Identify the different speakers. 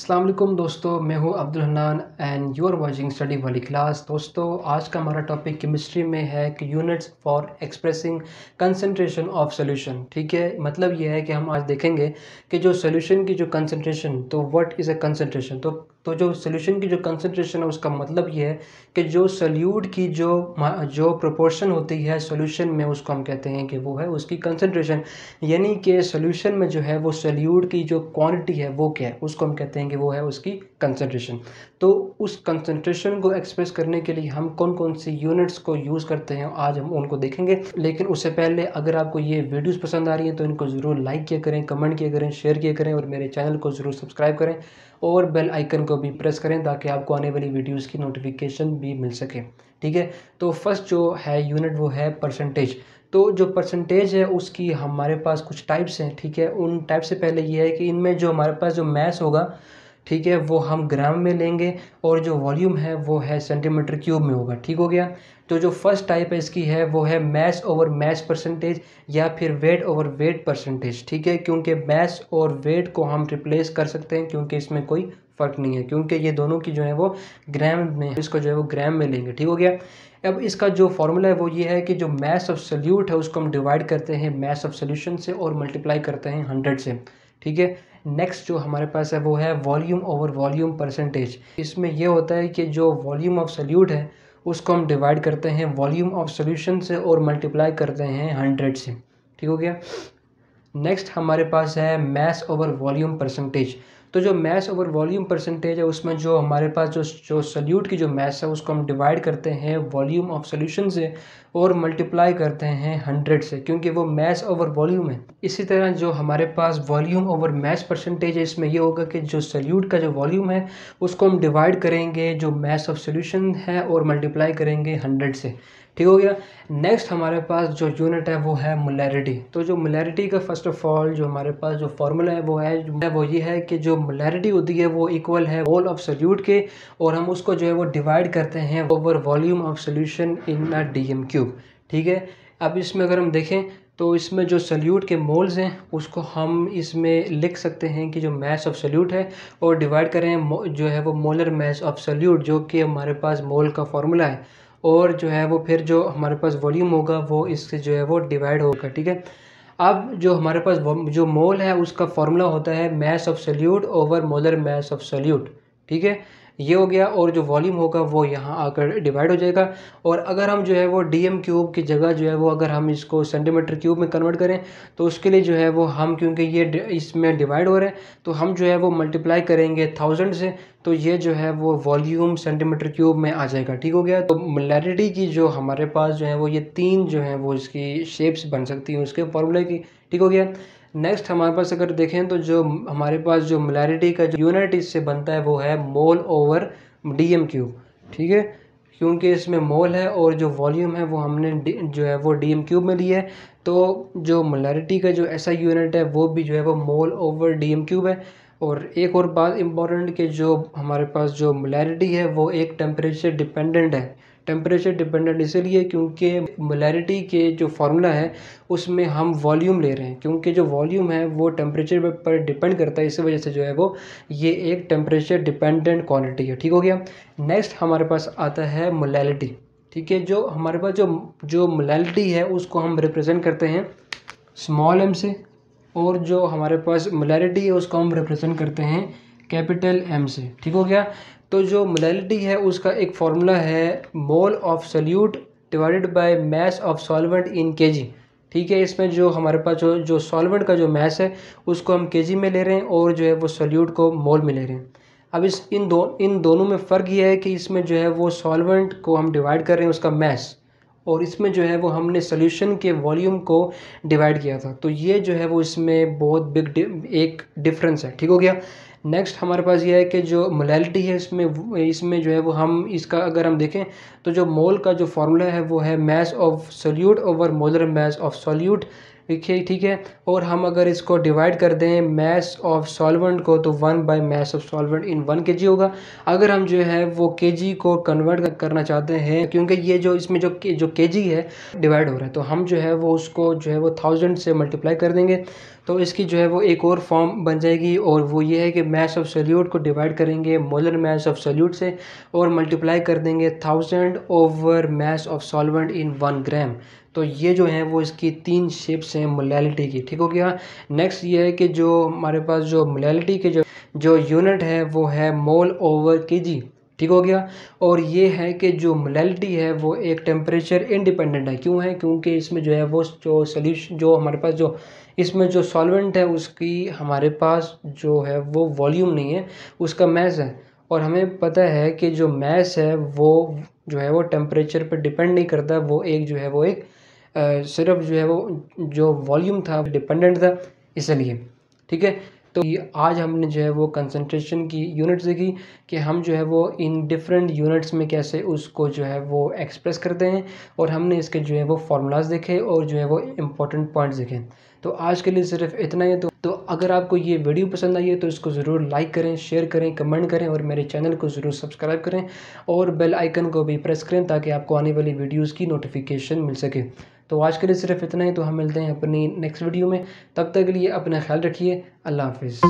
Speaker 1: अस्सलाम वालेकुम दोस्तों, मैं हूं Abdul Hannan and you are watching study वाली क्लास। दोस्तों, आज का हमारा टॉपिक केमिस्ट्री में है कि units for expressing concentration of solution. ठीक है, मतलब ये है कि हम आज देखेंगे कि जो सॉल्यूशन की जो कंसंट्रेशन, तो व्हाट इज़ अ कंसंट्रेशन। तो जो सॉल्यूशन की जो कंसंट्रेशन है उसका मतलब ये है कि जो सॉल्यूट की जो प्रोपोर्शन होती है सॉल्यूशन में, उसको हम कहते हैं कि वो है उसकी कंसंट्रेशन। यानी कि सॉल्यूशन में जो है वो सॉल्यूट की जो क्वांटिटी है वो क्या है, उसको हम कहते हैं कि वो है उसकी कंसंट्रेशन। तो उस कंसंट्रेशन को एक्सप्रेस करने के लिए हम कौन कौन सी यूनिट्स को यूज़ करते हैं आज हम उनको देखेंगे। लेकिन उससे पहले अगर आपको ये वीडियोस पसंद आ रही हैं तो इनको ज़रूर लाइक किया करें, कमेंट किया करें, शेयर किया करें और मेरे चैनल को ज़रूर सब्सक्राइब करें और बेल आइकन को भी प्रेस करें ताकि आपको आने वाली वीडियोज़ की नोटिफिकेशन भी मिल सके। ठीक है, तो फर्स्ट जो है यूनिट वो है परसेंटेज। तो जो परसेंटेज है उसकी हमारे पास कुछ टाइप्स हैं। ठीक है, उन टाइप से पहले ये है कि इनमें जो हमारे पास जो मैस होगा, ठीक है, वो हम ग्राम में लेंगे और जो वॉल्यूम है वो है सेंटीमीटर क्यूब में होगा। ठीक हो गया। तो जो फर्स्ट टाइप है इसकी है वो है मैस ओवर मैस परसेंटेज या फिर वेट ओवर वेट परसेंटेज। ठीक है, क्योंकि मैस और वेट को हम रिप्लेस कर सकते हैं क्योंकि इसमें कोई फ़र्क नहीं है, क्योंकि ये दोनों की जो है वो ग्राम में, इसको जो है वो ग्राम में लेंगे। ठीक हो गया। अब इसका जो फॉर्मूला है वो ये है कि जो मैस ऑफ सॉल्यूट है उसको हम डिवाइड करते हैं मैस ऑफ सॉल्यूशन से और मल्टीप्लाई करते हैं 100 से। ठीक है, नेक्स्ट जो हमारे पास है वो है वॉल्यूम ओवर वॉल्यूम परसेंटेज। इसमें यह होता है कि जो वॉल्यूम ऑफ सॉल्यूट है उसको हम डिवाइड करते हैं वॉल्यूम ऑफ सॉल्यूशन से और मल्टीप्लाई करते हैं 100 से। ठीक हो गया। नेक्स्ट हमारे पास है मैस ओवर वॉल्यूम परसेंटेज। तो जो मैस ओवर वॉल्यूम परसेंटेज है उसमें जो हमारे पास जो सॉल्यूट की जो मैस है उसको हम डिवाइड करते हैं वॉल्यूम ऑफ सॉल्यूशन से और मल्टीप्लाई करते हैं 100 से, क्योंकि वो मैस ओवर वॉल्यूम है। इसी तरह जो हमारे पास वॉल्यूम ओवर मैस परसेंटेज है इसमें ये होगा कि जो सॉल्यूट का जो वॉल्यूम है उसको हम डिवाइड करेंगे जो मैस ऑफ सॉल्यूशन है और मल्टीप्लाई करेंगे 100 से। ठीक हो गया। नेक्स्ट हमारे पास जो यूनिट है वो है मोलैरिटी। तो जो मोलैरिटी का फर्स्ट ऑफ ऑल जो हमारे पास जो फॉर्मूला है वो ये है कि जो मोलैरिटी होती है वो इक्वल है मोल ऑफ सॉल्यूट के और हम उसको जो है वो डिवाइड करते हैं over volume of solution in a DM cube. ठीक है, अब इसमें अगर हम देखें तो इसमें जो सॉल्यूट के मोल्स हैं उसको हम इसमें लिख सकते हैं कि जो मैस ऑफ सॉल्यूट है और डिवाइड करें जो है वो मोलर मैस ऑफ सॉल्यूट, जो कि हमारे पास मोल का फॉर्मूला है, और जो है वो फिर जो हमारे पास वॉल्यूम होगा वो इससे जो है वो डिवाइड होगा। ठीक है, अब जो हमारे पास जो मोल है उसका फॉर्मूला होता है mass of solute over molar mass of solute. ठीक है, ये हो गया। और जो वॉल्यूम होगा वो यहाँ आकर डिवाइड हो जाएगा। और अगर हम जो है वो डीएम क्यूब की जगह जो है वो अगर हम इसको सेंटीमीटर क्यूब में कन्वर्ट करें तो उसके लिए जो है वो हम, क्योंकि ये इसमें डिवाइड हो रहे हैं तो हम जो है वो मल्टीप्लाई करेंगे 1000 से, तो ये जो है वो वॉल्यूम सेंटीमीटर क्यूब में आ जाएगा। ठीक हो गया। तो मोलैरिटी की जो हमारे पास जो है वो ये तीन जो है वो इसकी शेप्स बन सकती हैं उसके फॉर्मूले की। ठीक हो गया। नेक्स्ट हमारे पास अगर देखें तो जो हमारे पास जो मोलैरिटी का जो यूनिट इससे बनता है वो है मोल ओवर डीएम क्यूब। ठीक है, क्योंकि इसमें मोल है और जो वॉल्यूम है वो हमने जो है वो डीएम क्यूब में लिया है, तो जो मोलैरिटी का जो ऐसा यूनिट है वो भी जो है वो मोल ओवर डीएम क्यूब है। और एक और बात इम्पॉर्टेंट कि जो हमारे पास जो मोलैरिटी है वो एक टेम्परेचर डिपेंडेंट है। टेम्परेचर डिपेंडेंट इसलिए क्योंकि मोलैरिटी के जो फार्मूला है उसमें हम वॉल्यूम ले रहे हैं, क्योंकि जो वॉल्यूम है वो टेम्परेचर पर डिपेंड करता है, इसी वजह से जो है वो ये एक टेम्परेचर डिपेंडेंट क्वांटिटी है। ठीक हो गया। नेक्स्ट हमारे पास आता है मोलैलिटी। ठीक है, जो हमारे पास जो मोलैलिटी है उसको हम रिप्रेजेंट करते हैं स्मॉल एम से, और जो हमारे पास मोलैरिटी है उसको हम रिप्रेजेंट करते हैं कैपिटल एम से। ठीक हो गया। तो जो मोलैलिटी है उसका एक फार्मूला है mole of solute divided by mass of solvent in KG. ठीक है, इसमें जो हमारे पास जो सॉल्वेंट का जो मैस है उसको हम केजी में ले रहे हैं और जो है वो सॉल्यूट को मोल में ले रहे हैं। अब इन दोनों में फ़र्क ये है कि इसमें जो है वो सॉल्वेंट को हम डिवाइड कर रहे हैं उसका मैस, और इसमें जो है वो हमने सोल्यूशन के वॉल्यूम को डिवाइड किया था, तो ये जो है वो इसमें बहुत बिग एक डिफरेंस है। ठीक हो गया। नेक्स्ट हमारे पास ये है कि जो मोलैलिटी है इसमें जो है वो हम इसका अगर हम देखें तो जो मोल का जो फार्मूला है वो है mass of solute over molar mass of solute. देखिए, ठीक है, और हम अगर इसको डिवाइड कर दें मैस ऑफ सॉल्वेंट को तो 1 by mass of solvent in 1 kg होगा। अगर हम जो है वो केजी को कन्वर्ट करना चाहते हैं, क्योंकि ये जो इसमें जो केजी है डिवाइड हो रहा है, तो हम जो है वो उसको जो है वो 1000 से मल्टीप्लाई कर देंगे तो इसकी जो है वो एक और फॉर्म बन जाएगी, और वो ये है कि मास ऑफ सोल्यूट को डिवाइड करेंगे मोलर मास ऑफ सोल्यूट से और मल्टीप्लाई कर देंगे 1000 over mass of solvent in 1 ग्राम। तो ये जो है वो इसकी 3 शेप्स हैं मोलैलिटी की, ठीक हो गया। नेक्स्ट ये है कि जो हमारे पास जो मोलैलिटी के जो यूनिट है वो है मोल ओवर केजी, ठीक हो गया। और ये है कि जो मोलैलिटी है वो एक टेम्परेचर इंडिपेंडेंट है। क्यों है? क्योंकि इसमें जो है वो जो सोल्यूशन जो हमारे पास जो इसमें जो सॉल्वेंट है उसकी हमारे पास जो है वो वॉल्यूम नहीं है, उसका मैस है। और हमें पता है कि जो मैस है वो जो है वो टेम्परेचर पर डिपेंड नहीं करता, वो एक जो है वो एक सिर्फ जो है वो जो वॉल्यूम था डिपेंडेंट था, इसलिए, ठीक है। तो ये आज हमने जो है वो कंसंट्रेशन की यूनिट्स देखी कि हम जो है वो इन डिफरेंट यूनिट्स में कैसे उसको जो है वो एक्सप्रेस करते हैं, और हमने इसके जो है वो फार्मूलाज देखे और जो है वो इम्पोर्टेंट पॉइंट्स देखे। तो आज के लिए सिर्फ इतना ही है। तो अगर आपको ये वीडियो पसंद आई है तो इसको ज़रूर लाइक करें, शेयर करें, कमेंट करें, और मेरे चैनल को ज़रूर सब्सक्राइब करें और बेल आइकन को भी प्रेस करें ताकि आपको आने वाली वीडियोज़ की नोटिफिकेशन मिल सके। तो आज के लिए सिर्फ इतना ही। तो हम मिलते हैं अपनी नेक्स्ट वीडियो में। तब तक के लिए अपना ख्याल रखिए। अल्लाह हाफिज़।